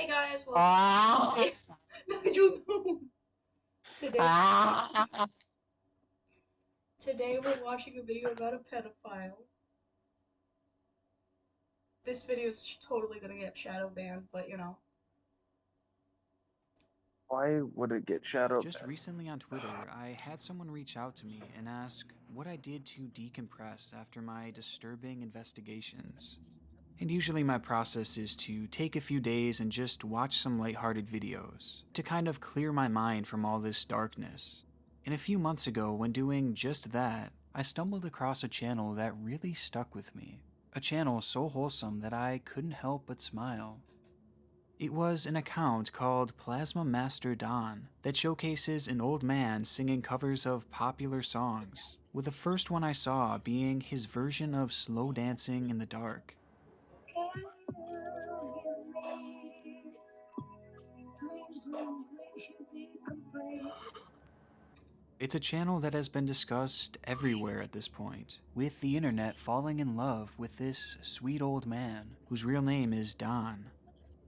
Hey guys, welcome Ah, to Nigel Boom. Today, ah. today we're watching a video about a pedophile. This video is totally gonna get shadow banned, but you know. Why would it get shadow Just banned? recently on Twitter, I had someone reach out to me and ask what I did to decompress after my disturbing investigations. And usually my process is to take a few days and just watch some lighthearted videos to kind of clear my mind from all this darkness. And a few months ago, when doing just that, I stumbled across a channel that really stuck with me. A channel so wholesome that I couldn't help but smile. It was an account called Plasma Master Don that showcases an old man singing covers of popular songs, with the first one I saw being his version of Slow Dancing in the Dark. It's a channel that has been discussed everywhere at this point, with the internet falling in love with this sweet old man, whose real name is Don.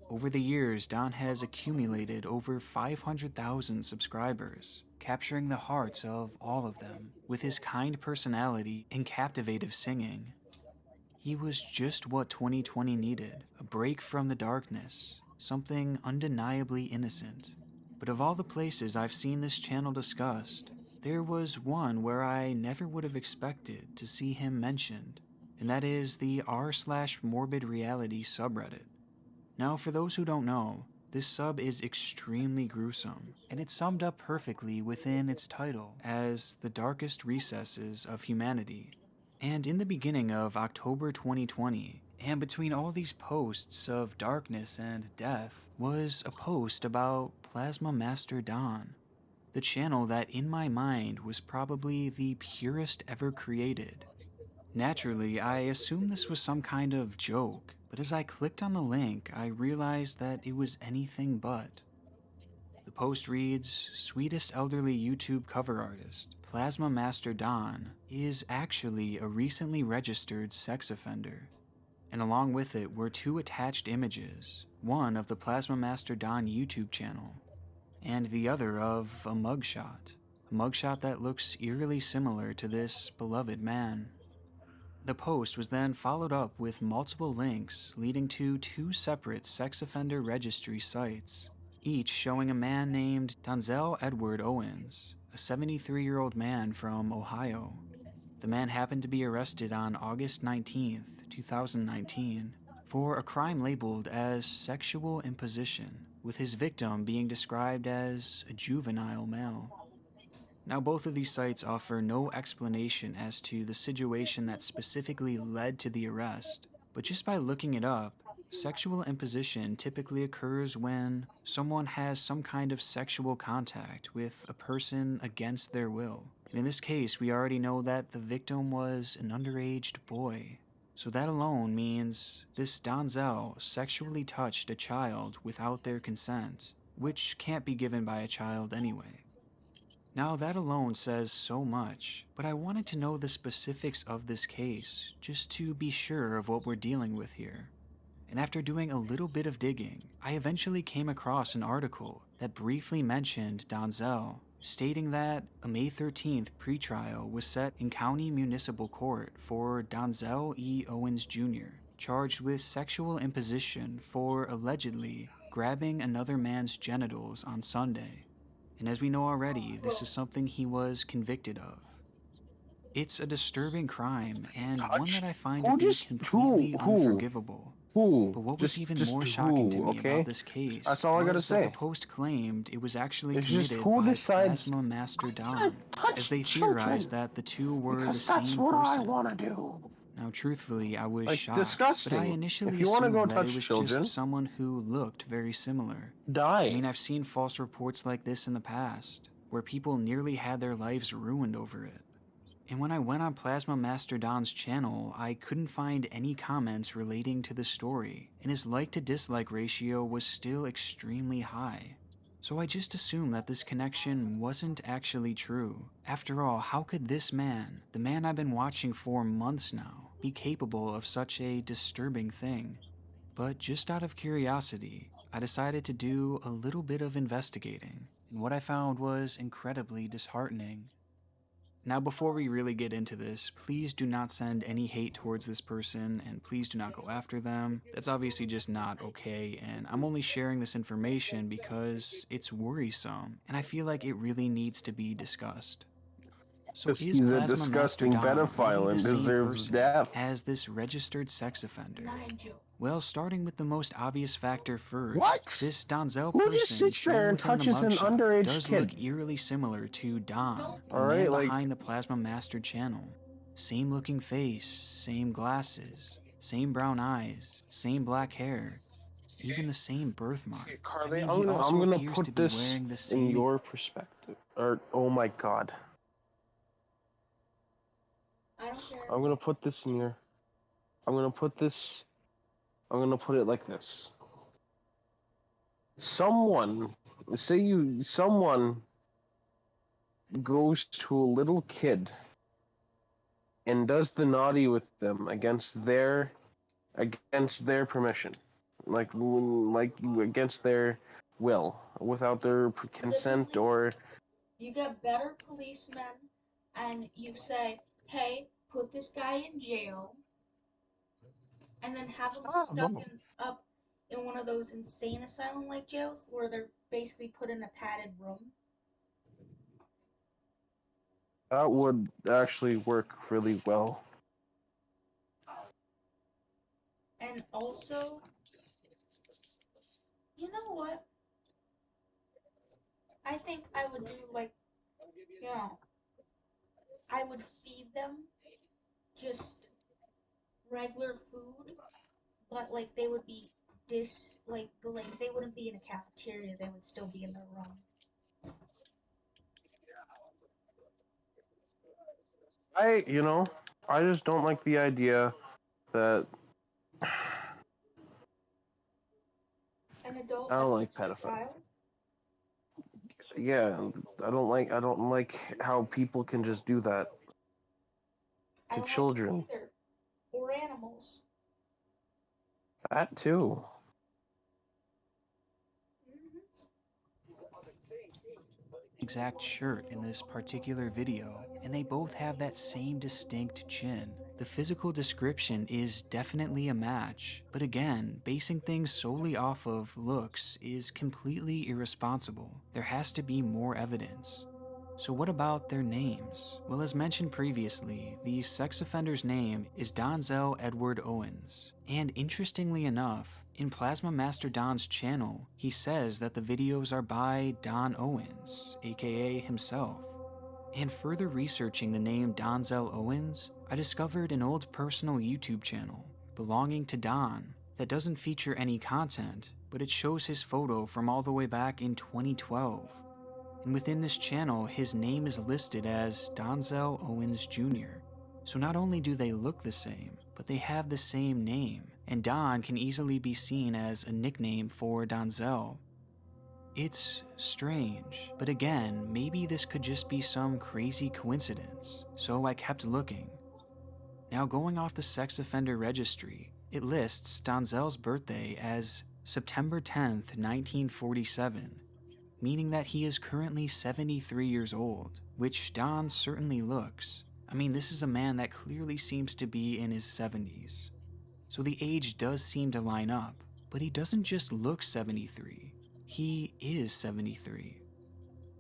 Over the years, Don has accumulated over 500,000 subscribers, capturing the hearts of all of them with his kind personality and captivative singing. He was just what 2020 needed, a break from the darkness, something undeniably innocent. But of all the places I've seen this channel discussed, there was one where I never would have expected to see him mentioned, and that is the r/morbid reality subreddit. Now, for those who don't know, this sub is extremely gruesome, and it's summed up perfectly within its title as the darkest recesses of humanity. And in the beginning of October 2020, and between all these posts of darkness and death, was a post about Plasma Master Don, the channel that in my mind was probably the purest ever created. Naturally, I assumed this was some kind of joke, but as I clicked on the link, I realized that it was anything but. The post reads, "Sweetest elderly YouTube cover artist, Plasma Master Don, is actually a recently registered sex offender." And along with it were two attached images, one of the Plasma Master Don YouTube channel, and the other of a mugshot that looks eerily similar to this beloved man. The post was then followed up with multiple links leading to two separate sex offender registry sites, each showing a man named Donzel Edward Owens, a 73-year-old man from Ohio. The man happened to be arrested on August 19th, 2019, for a crime labeled as sexual imposition, with his victim being described as a juvenile male. Now, both of these sites offer no explanation as to the situation that specifically led to the arrest, but just by looking it up, sexual imposition typically occurs when someone has some kind of sexual contact with a person against their will. And in this case, we already know that the victim was an underage boy. So that alone means this Donzel sexually touched a child without their consent, which can't be given by a child anyway. Now that alone says so much, but I wanted to know the specifics of this case, just to be sure of what we're dealing with here. And after doing a little bit of digging, I eventually came across an article that briefly mentioned Donzel, stating that a May 13th pretrial was set in County Municipal Court for Donzel E. Owens Jr., charged with sexual imposition for allegedly grabbing another man's genitals on Sunday. And as we know already, this is Well, something he was convicted of. It's a disturbing crime, and one that Touch? I find to Who be just who completely who unforgivable. who? But what was Just even just more shocking to who? me about Okay, this case that's all I gotta was that the say. post claimed it was actually It's just committed who by decides Plasma Master I'm gonna Don, as touch they theorized children that the two were the because that's same what I person. want to do. Now, truthfully, I was Like shocked, but I disgusting. If initially you want to go assumed that it touch was just children, someone who looked very similar. I mean, die. I've seen false reports like this in the past, where people nearly had their lives ruined over it. And when I went on Plasma Master Don's channel, I couldn't find any comments relating to the story, and his like to dislike ratio was still extremely high. So I just assumed that this connection wasn't actually true. After all, how could this man, the man I've been watching for months now, be capable of such a disturbing thing? But just out of curiosity, I decided to do a little bit of investigating, and what I found was incredibly disheartening. Now, before we really get into this, please do not send any hate towards this person, and please do not go after them. That's obviously just not okay, and I'm only sharing this information because it's worrisome, and I feel like it really needs to be discussed. So is He's a Plasma Master disgusting Don pedophile really and the same deserves person death. as this registered sex offender? Nigel. Well, starting with the most obvious factor first, What? this Donzel Who just person sits shown there and within the touches an mugshot underage does kid? look eerily similar to Don, the Alright, man like- behind the Plasma Master channel. Same looking face, same glasses, same brown eyes, same black hair, even the same birthmark. Okay, Carly, I mean, I'm he gonna, also I'm gonna appears put to be this wearing the in same your perspective. Or, oh my god. I don't care. I'm gonna put this in your... I'm gonna put it like this. Someone goes to a little kid and does the naughty with them against their permission, against their will, without their consent or... You get better policemen, and you say, "Hey, put this guy in jail," and then have him up in one of those insane asylum-like jails where they're basically put in a padded room. That would actually work really well. And also, you know what? I think I would do I would feed them just regular food, but like they would be they wouldn't be in a cafeteria, they would still be in their room. I just don't like the idea that... An adult I don't like abused a pedophiles. child? Yeah, I don't like how people can just do that I to don't children. like it either. Or animals. That too. Mhm. exact shirt in this particular video, and they both have that same distinct chin. The physical description is definitely a match, but again, basing things solely off of looks is completely irresponsible. There has to be more evidence. So what about their names? Well, as mentioned previously, the sex offender's name is Donzel Edward Owens. And interestingly enough, in Plasma Master Don's channel, he says that the videos are by Don Owens, aka himself. And further researching the name Donzel Owens, I discovered an old personal YouTube channel belonging to Don that doesn't feature any content, but it shows his photo from all the way back in 2012. And within this channel, his name is listed as Donzel Owens Jr. So not only do they look the same, but they have the same name, and Don can easily be seen as a nickname for Donzel. It's strange, but again, maybe this could just be some crazy coincidence, so I kept looking. Now, going off the sex offender registry, it lists Donzel's birthday as September 10th, 1947, meaning that he is currently 73 years old, which Don certainly looks. I mean, this is a man that clearly seems to be in his 70s. So the age does seem to line up, but he doesn't just look 73, he is 73.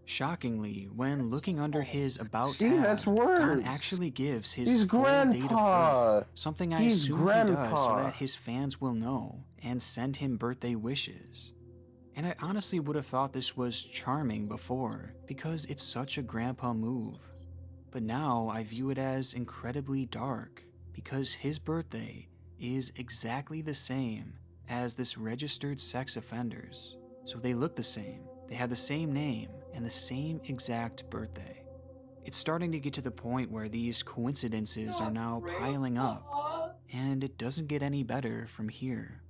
Shockingly, when looking under his About See, tab, that's Don words. actually gives his He's full date of grandpa. birth, something I He's assume he does so grandpa. that his fans will know and send him birthday wishes. And I honestly would have thought this was charming before, because it's such a grandpa move. But now I view it as incredibly dark, because his birthday is exactly the same as this registered sex offender's. So they look the same, they have the same name, and the same exact birthday. It's starting to get to the point where these coincidences are now piling up, and it doesn't get any better from here.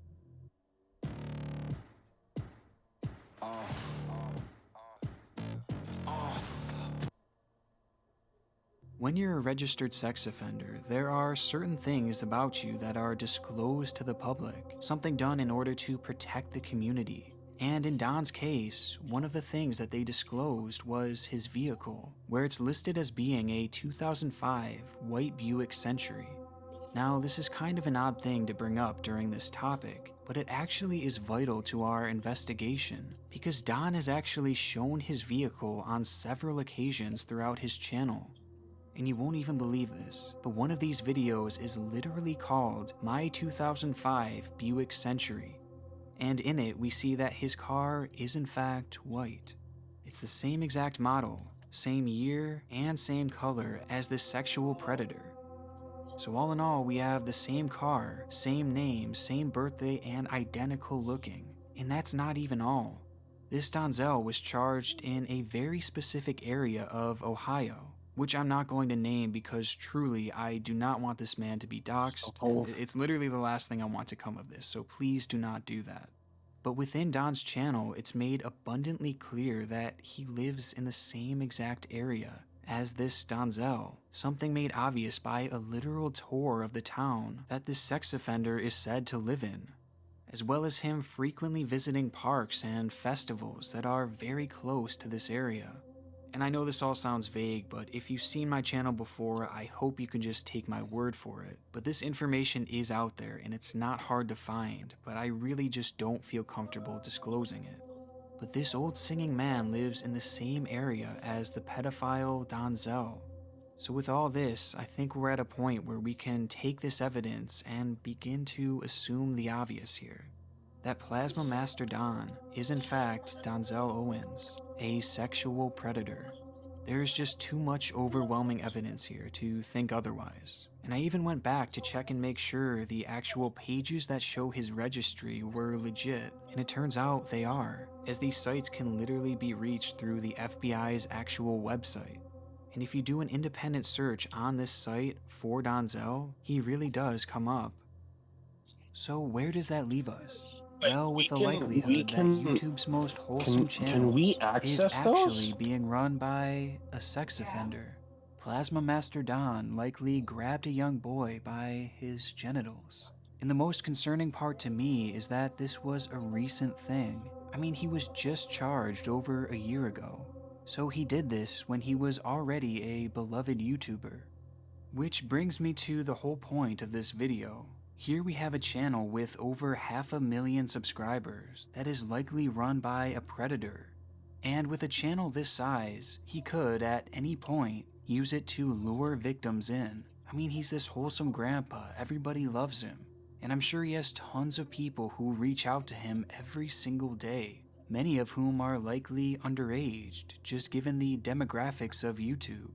When you're a registered sex offender, there are certain things about you that are disclosed to the public, something done in order to protect the community. And in Don's case, one of the things that they disclosed was his vehicle, where it's listed as being a 2005 white Buick Century. Now, this is kind of an odd thing to bring up during this topic, but it actually is vital to our investigation, because Don has actually shown his vehicle on several occasions throughout his channel. And you won't even believe this, but one of these videos is literally called My 2005 Buick Century. And in it, we see that his car is in fact white. It's the same exact model, same year, and same color as this sexual predator. So all in all, we have the same car, same name, same birthday, and identical looking. And that's not even all. This Donzel was charged in a very specific area of Ohio, which I'm not going to name because truly I do not want this man to be doxxed. It's literally the last thing I want to come of this, so please do not do that. But within Don's channel, it's made abundantly clear that he lives in the same exact area as this Donzel, something made obvious by a literal tour of the town that this sex offender is said to live in, as well as him frequently visiting parks and festivals that are very close to this area. And I know this all sounds vague, but if you've seen my channel before, I hope you can just take my word for it. But this information is out there and it's not hard to find, but I really just don't feel comfortable disclosing it. But this old singing man lives in the same area as the pedophile Donzel. So with all this, I think we're at a point where we can take this evidence and begin to assume the obvious here. That Plasma Master Don is in fact Donzel Owens, a sexual predator. There's just too much overwhelming evidence here to think otherwise. And I even went back to check and make sure the actual pages that show his registry were legit, and it turns out they are, as these sites can literally be reached through the FBI's actual website. And if you do an independent search on this site for Donzel, he really does come up. So where does that leave us? Well, with the likelihood that YouTube's most wholesome channel is actually being run by a sex offender. Plasma Master Don likely grabbed a young boy by his genitals. And the most concerning part to me is that this was a recent thing. I mean, he was just charged over a year ago. So he did this when he was already a beloved YouTuber. Which brings me to the whole point of this video. Here we have a channel with over 500,000 subscribers that is likely run by a predator. And with a channel this size, he could, at any point, use it to lure victims in. I mean, he's this wholesome grandpa, everybody loves him. And I'm sure he has tons of people who reach out to him every single day, many of whom are likely underaged, just given the demographics of YouTube.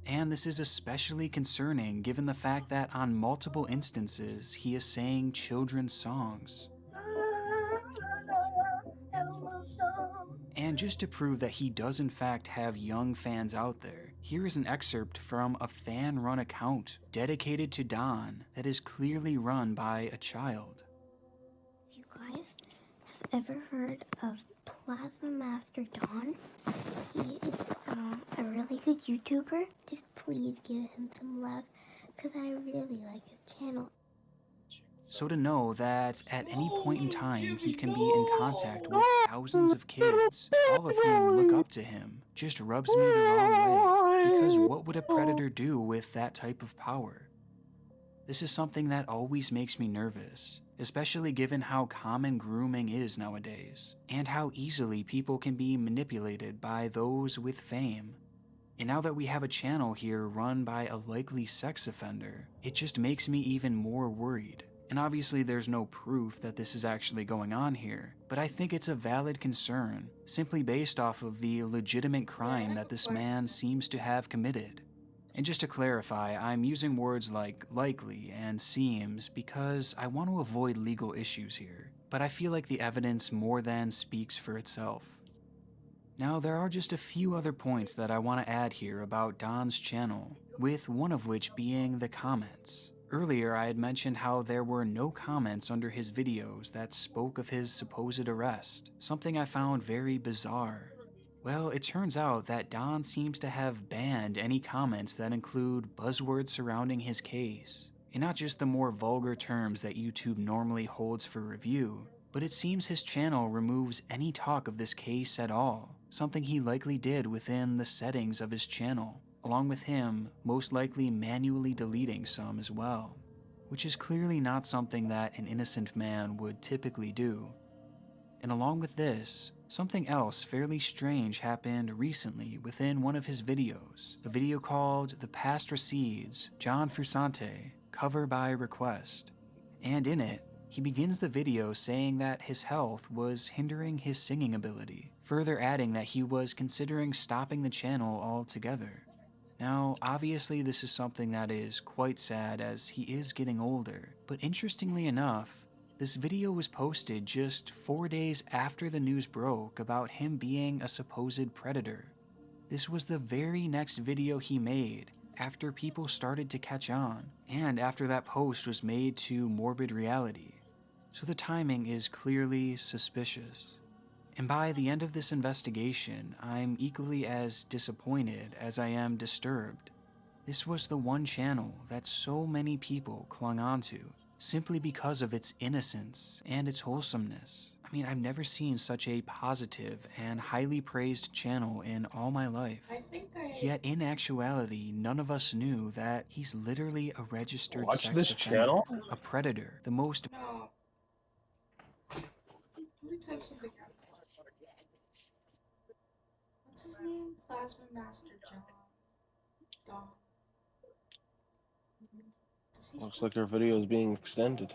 And this is especially concerning given the fact that on multiple instances he is saying children's songs. And just to prove that he does in fact have young fans out there, here is an excerpt from a fan-run account dedicated to Don that is clearly run by a child. If you guys have ever heard of Plasma Master Don, he is a really good YouTuber. Just please give him some love, because I really like his channel. So to know that at any point in time he can be in contact with thousands of kids, all of whom look up to him, just rubs me the wrong way, because what would a predator do with that type of power? This is something that always makes me nervous, especially given how common grooming is nowadays, and how easily people can be manipulated by those with fame. And now that we have a channel here run by a likely sex offender, it just makes me even more worried. And obviously there's no proof that this is actually going on here, but I think it's a valid concern, simply based off of the legitimate crime that this man seems to have committed. And just to clarify, I'm using words like likely and seems because I want to avoid legal issues here, but I feel like the evidence more than speaks for itself. Now, there are just a few other points that I want to add here about Don's channel, with one of which being the comments. Earlier, I had mentioned how there were no comments under his videos that spoke of his supposed arrest, something I found very bizarre. Well, it turns out that Don seems to have banned any comments that include buzzwords surrounding his case, and not just the more vulgar terms that YouTube normally holds for review, but it seems his channel removes any talk of this case at all, something he likely did within the settings of his channel, along with him most likely manually deleting some as well, which is clearly not something that an innocent man would typically do. And along with this, something else fairly strange happened recently within one of his videos, a video called The Past Recedes, John Fusante, cover by request. And in it, he begins the video saying that his health was hindering his singing ability, further adding that he was considering stopping the channel altogether. Now, obviously this is something that is quite sad as he is getting older, but interestingly enough, this video was posted just 4 days after the news broke about him being a supposed predator. This was the very next video he made after people started to catch on, and after that post was made to Morbid Reality. So the timing is clearly suspicious. And by the end of this investigation, I'm equally as disappointed as I am disturbed. This was the one channel that so many people clung onto, simply because of its innocence and its wholesomeness. I mean, I've never seen such a positive and highly praised channel in all my life. Yet in actuality, none of us knew that he's literally a registered Watch sex this offender, channel? a predator, the most... No. Let me type something out. What's his name? Plasma Master John. Don. Does he Looks still... like our video is being extended.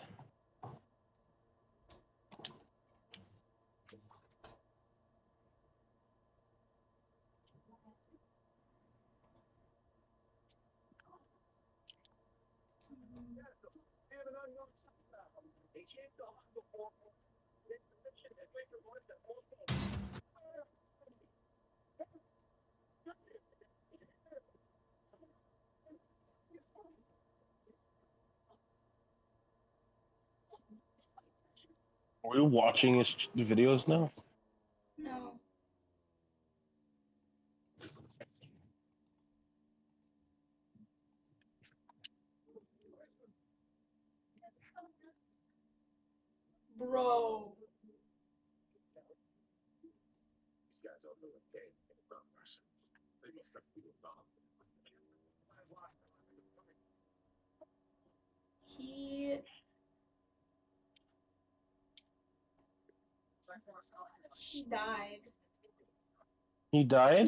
Are you watching his videos now? No. Bro. He died. He died?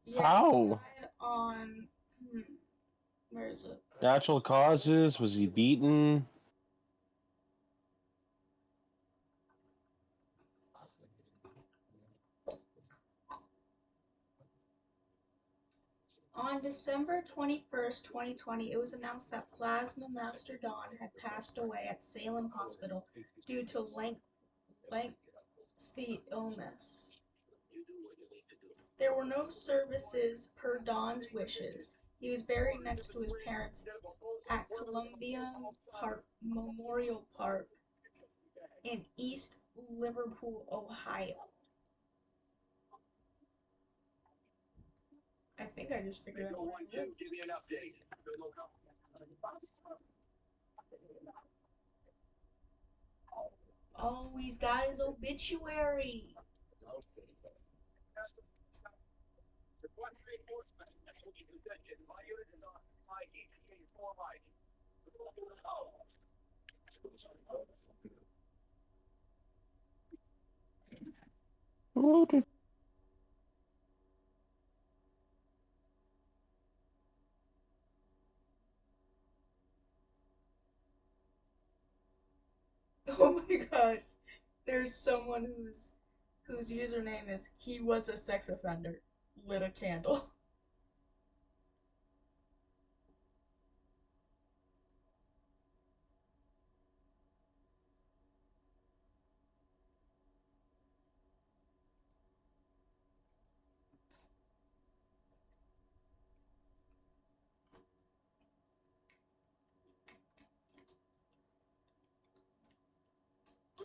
Yeah, How? he died on... where is it? Natural causes? Was he beaten? On December 21st, 2020, it was announced that Plasma Master Don had passed away at Salem Hospital due to lengthy illness. There were no services per Don's wishes. He was buried next to his parents at Columbia Park Memorial Park in East Liverpool, Ohio. I think I just figured out where he lived. Oh, he's got his obituary. Oh my gosh. There's someone whose username is he was a sex offender. Lit a candle.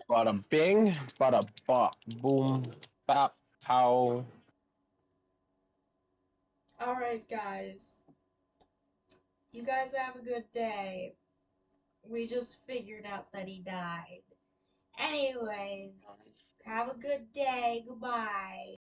Bada bing, bada bop, boom, bop, How? Alright, guys. You guys have a good day. We just figured out that he died. Anyways, have a good day. Goodbye.